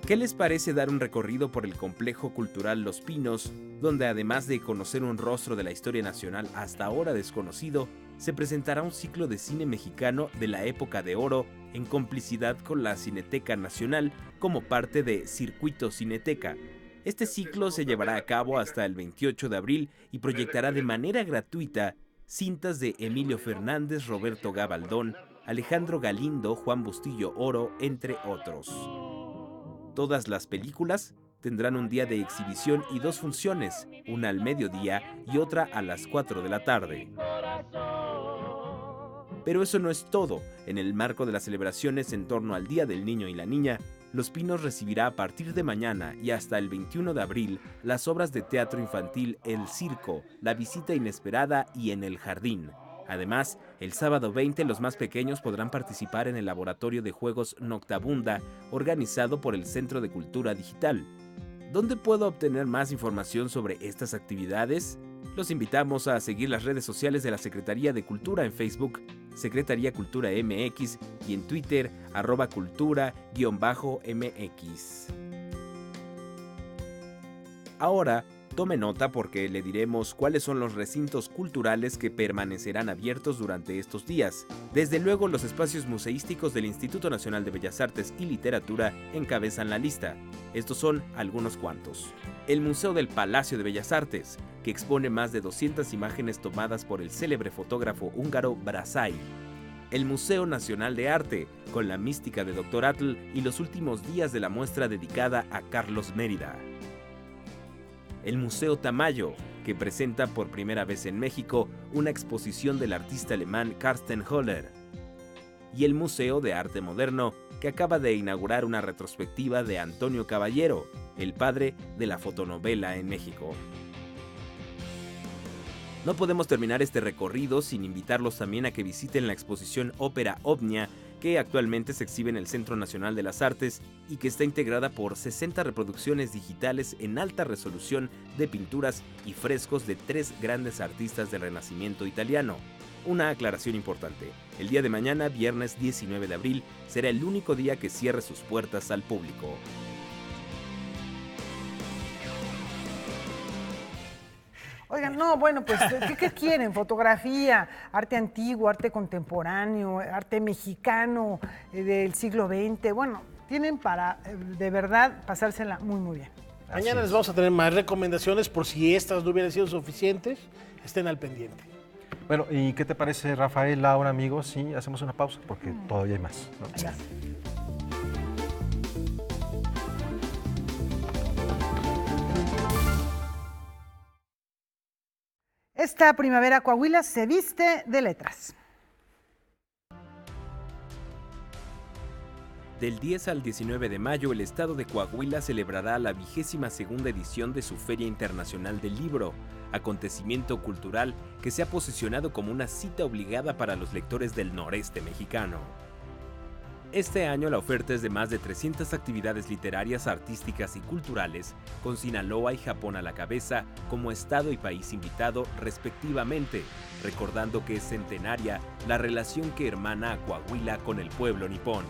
¿Qué les parece dar un recorrido por el complejo cultural Los Pinos, donde además de conocer un rostro de la historia nacional hasta ahora desconocido, se presentará un ciclo de cine mexicano de la época de oro en complicidad con la Cineteca Nacional como parte de Circuito Cineteca? Este ciclo se llevará a cabo hasta el 28 de abril y proyectará de manera gratuita cintas de Emilio Fernández, Roberto Gabaldón, Alejandro Galindo, Juan Bustillo Oro, entre otros. Todas las películas tendrán un día de exhibición y 2 funciones, una al mediodía y otra a las 4 de la tarde. Pero eso no es todo. En el marco de las celebraciones en torno al Día del Niño y la Niña, Los Pinos recibirá a partir de mañana y hasta el 21 de abril las obras de teatro infantil El Circo, La Visita Inesperada y En el Jardín. Además, el sábado 20 los más pequeños podrán participar en el laboratorio de juegos Noctabunda, organizado por el Centro de Cultura Digital. ¿Dónde puedo obtener más información sobre estas actividades? Los invitamos a seguir las redes sociales de la Secretaría de Cultura en Facebook, Secretaría Cultura MX, y en Twitter, @cultura_MX. Ahora, tome nota porque le diremos cuáles son los recintos culturales que permanecerán abiertos durante estos días. Desde luego, los espacios museísticos del Instituto Nacional de Bellas Artes y Literatura encabezan la lista. Estos son algunos cuantos. El Museo del Palacio de Bellas Artes, que expone más de 200 imágenes tomadas por el célebre fotógrafo húngaro Brassai. El Museo Nacional de Arte, con la mística de Dr. Atl y los últimos días de la muestra dedicada a Carlos Mérida. El Museo Tamayo, que presenta por primera vez en México una exposición del artista alemán Karsten Höller. y el Museo de Arte Moderno, que acaba de inaugurar una retrospectiva de Antonio Caballero, el padre de la fotonovela en México. No podemos terminar este recorrido sin invitarlos también a que visiten la exposición Ópera Omnia, que actualmente se exhibe en el Centro Nacional de las Artes y que está integrada por 60 reproducciones digitales en alta resolución de pinturas y frescos de 3 grandes artistas del Renacimiento italiano. Una aclaración importante: el día de mañana, viernes 19 de abril, será el único día que cierre sus puertas al público. Oigan, no, bueno, pues, ¿qué quieren? Fotografía, arte antiguo, arte contemporáneo, arte mexicano del siglo XX. Bueno, tienen para, de verdad, pasársela muy, muy bien. Mañana les vamos a tener más recomendaciones por si estas no hubieran sido suficientes. Estén al pendiente. Bueno, ¿y qué te parece, Rafael, Laura, amigos? Sí, hacemos una pausa porque todavía hay más, ¿no? Gracias. Esta primavera Coahuila se viste de letras. Del 10 al 19 de mayo, el estado de Coahuila celebrará la 22ª edición de su Feria Internacional del Libro, acontecimiento cultural que se ha posicionado como una cita obligada para los lectores del noreste mexicano. Este año la oferta es de más de 300 actividades literarias, artísticas y culturales, con Sinaloa y Japón a la cabeza como estado y país invitado respectivamente, recordando que es centenaria la relación que hermana a Coahuila con el pueblo nipón.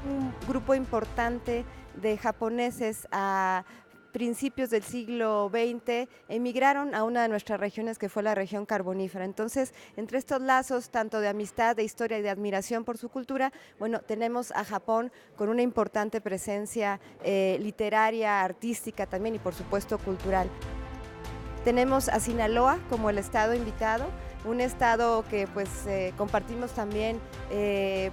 Un grupo importante de japoneses a principios del siglo XX emigraron a una de nuestras regiones que fue la región carbonífera. Entonces, entre estos lazos, tanto de amistad, de historia y de admiración por su cultura, bueno, tenemos a Japón con una importante presencia literaria, artística también y por supuesto cultural. Tenemos a Sinaloa como el estado invitado, un estado que pues compartimos también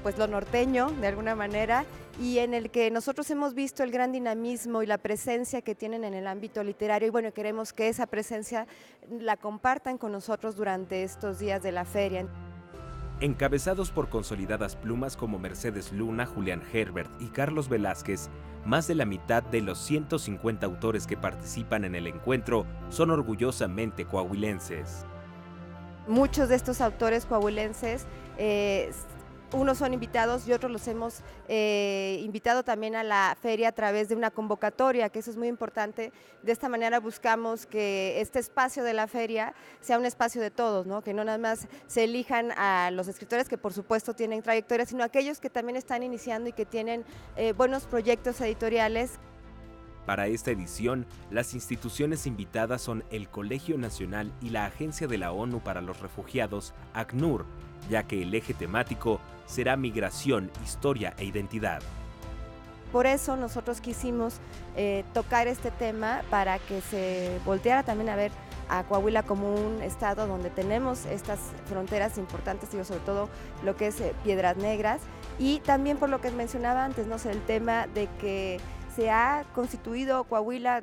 pues lo norteño de alguna manera, y en el que nosotros hemos visto el gran dinamismo y la presencia que tienen en el ámbito literario, y bueno, queremos que esa presencia la compartan con nosotros durante estos días de la feria. Encabezados por consolidadas plumas como Mercedes Luna, Julián Herbert y Carlos Velázquez, más de la mitad de los 150 autores que participan en el encuentro son orgullosamente coahuilenses. Muchos de estos autores coahuilenses, unos son invitados y otros los hemos invitado también a la feria a través de una convocatoria, que eso es muy importante. De esta manera buscamos que este espacio de la feria sea un espacio de todos, ¿no? Que no nada más se elijan a los escritores que por supuesto tienen trayectoria, sino aquellos que también están iniciando y que tienen buenos proyectos editoriales. Para esta edición, las instituciones invitadas son el Colegio Nacional y la Agencia de la ONU para los Refugiados, ACNUR, ya que el eje temático será migración, historia e identidad. Por eso nosotros quisimos tocar este tema para que se volteara también a ver a Coahuila como un estado donde tenemos estas fronteras importantes, digo, sobre todo lo que es Piedras Negras, y también por lo que mencionaba antes, ¿no? El tema de que se ha constituido Coahuila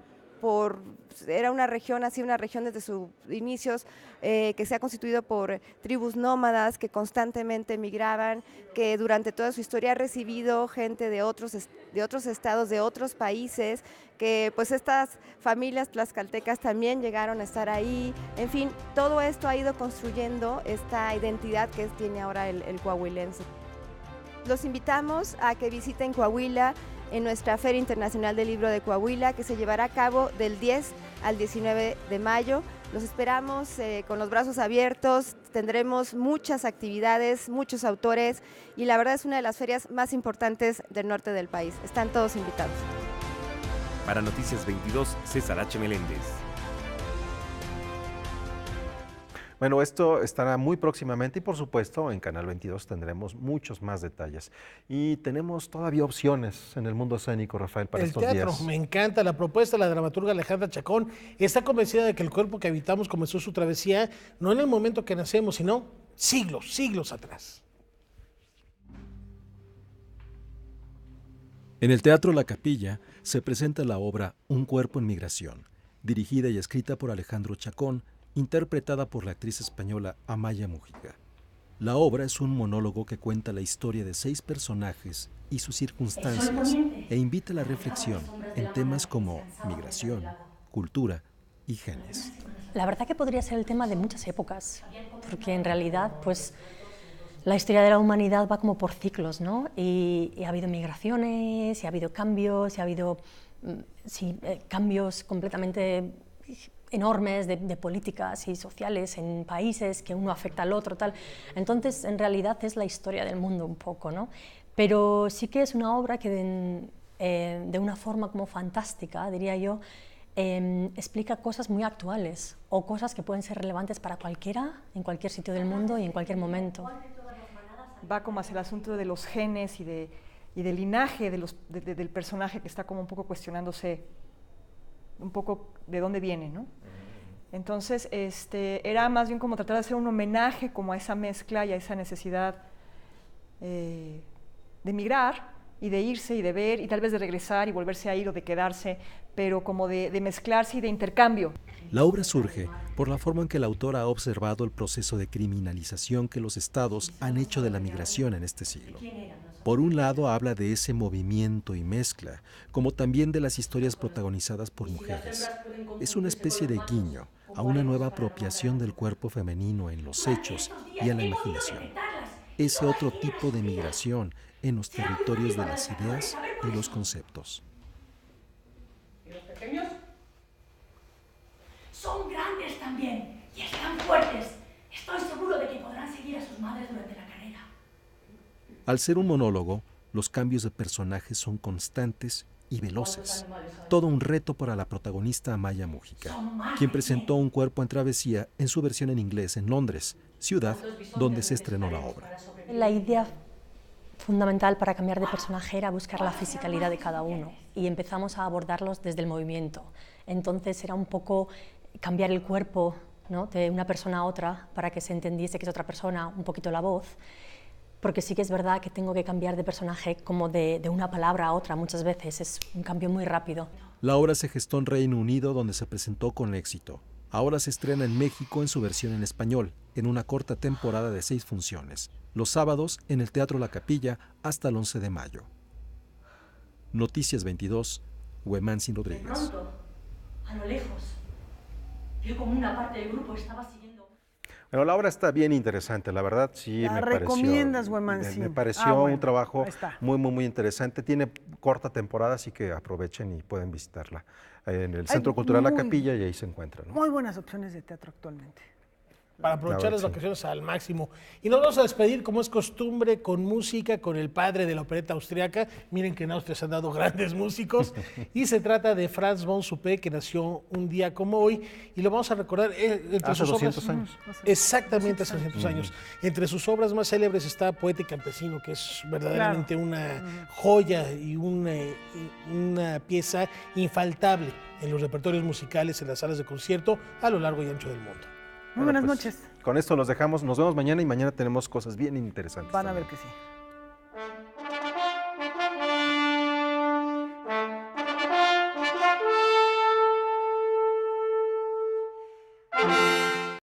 era una región, así una región desde sus inicios, que se ha constituido por tribus nómadas que constantemente migraban, que durante toda su historia ha recibido gente de otros estados, de otros países, que pues estas familias tlaxcaltecas también llegaron a estar ahí. En fin, todo esto ha ido construyendo esta identidad que tiene ahora el coahuilense. Los invitamos a que visiten Coahuila en nuestra Feria Internacional del Libro de Coahuila, que se llevará a cabo del 10 al 19 de mayo. Los esperamos con los brazos abiertos, tendremos muchas actividades, muchos autores, y la verdad es una de las ferias más importantes del norte del país. Están todos invitados. Para Noticias 22, César H. Meléndez. Bueno, esto estará muy próximamente y por supuesto en Canal 22 tendremos muchos más detalles. Y tenemos todavía opciones en el mundo escénico, Rafael, para estos días. El teatro, me encanta la propuesta. La dramaturga Alejandra Chacón está convencida de que el cuerpo que habitamos comenzó su travesía no en el momento que nacemos, sino siglos atrás. En el Teatro La Capilla se presenta la obra Un cuerpo en migración, dirigida y escrita por Alejandro Chacón, interpretada por la actriz española Amaya Mújica. La obra es un monólogo que cuenta la historia de 6 personajes y sus circunstancias e invita a la reflexión en temas como migración, cultura y genes. La verdad que podría ser el tema de muchas épocas, porque en realidad pues, la historia de la humanidad va como por ciclos, ¿no? Y ha habido migraciones, y ha habido cambios, y ha habido cambios completamente enormes de políticas y sociales en países, que uno afecta al otro, tal. Entonces, en realidad es la historia del mundo un poco, ¿no? Pero sí que es una obra que de una forma como fantástica, diría yo, explica cosas muy actuales o cosas que pueden ser relevantes para cualquiera, en cualquier sitio del mundo y en cualquier momento. Va como hacia el asunto de los genes y del linaje del personaje que está como un poco cuestionándose un poco de dónde viene, ¿no? Entonces, era más bien como tratar de hacer un homenaje como a esa mezcla y a esa necesidad de migrar y de irse y de ver y tal vez de regresar y volverse a ir o de quedarse, pero como de mezclarse y de intercambio. La obra surge por la forma en que el autor ha observado el proceso de criminalización que los estados han hecho de la migración en este siglo. Por un lado habla de ese movimiento y mezcla, como también de las historias protagonizadas por mujeres. Es una especie de guiño a una nueva apropiación del cuerpo femenino en los hechos y a la imaginación. Ese otro tipo de migración en los territorios de las ideas y los conceptos. ¿Y los pequeños? Son grandes también y están fuertes. Estoy seguro de que podrán seguir a sus madres durante la carrera. Al ser un monólogo, los cambios de personajes son constantes y veloces. Todo un reto para la protagonista Amaya Mújica, quien presentó Un cuerpo en travesía en su versión en inglés en Londres, ciudad donde se estrenó la obra. La idea fundamental para cambiar de personaje era buscar la fisicalidad de cada uno y empezamos a abordarlos desde el movimiento. Entonces era un poco cambiar el cuerpo, ¿no?, de una persona a otra para que se entendiese que es otra persona, un poquito la voz, porque sí que es verdad que tengo que cambiar de personaje como de una palabra a otra muchas veces, es un cambio muy rápido. La obra se gestó en Reino Unido, donde se presentó con éxito. Ahora se estrena en México en su versión en español, en una corta temporada de 6 funciones, los sábados en el Teatro La Capilla hasta el 11 de mayo. Noticias 22, Huemansin Rodríguez. De pronto, a lo lejos, vio como una parte del grupo estaba siguiendo. Bueno, la obra está bien interesante, la verdad sí ¿La me pareció. recomiendas, Huemansin? Me pareció Bueno, un trabajo ahí está. muy interesante. Tiene corta temporada, así que aprovechen y pueden visitarla en el Centro Cultural La Capilla y ahí se encuentra, ¿no? Muy buenas opciones de teatro actualmente. Para aprovechar las vacaciones al máximo. Y nos vamos a despedir, como es costumbre, con música, con el padre de la opereta austriaca. Miren que en Austria se han dado grandes músicos. Y se trata de Franz von Suppé, que nació un día como hoy. Y lo vamos a recordar entre hace sus 200 obras. Años. Exactamente, hace 200 años. Entre sus obras más célebres está Poeta y Campesino, que es verdaderamente una joya y una pieza infaltable en los repertorios musicales, en las salas de concierto, a lo largo y ancho del mundo. Muy buenas noches. Con esto los dejamos. Nos vemos mañana y mañana tenemos cosas bien interesantes. Van a ver que sí.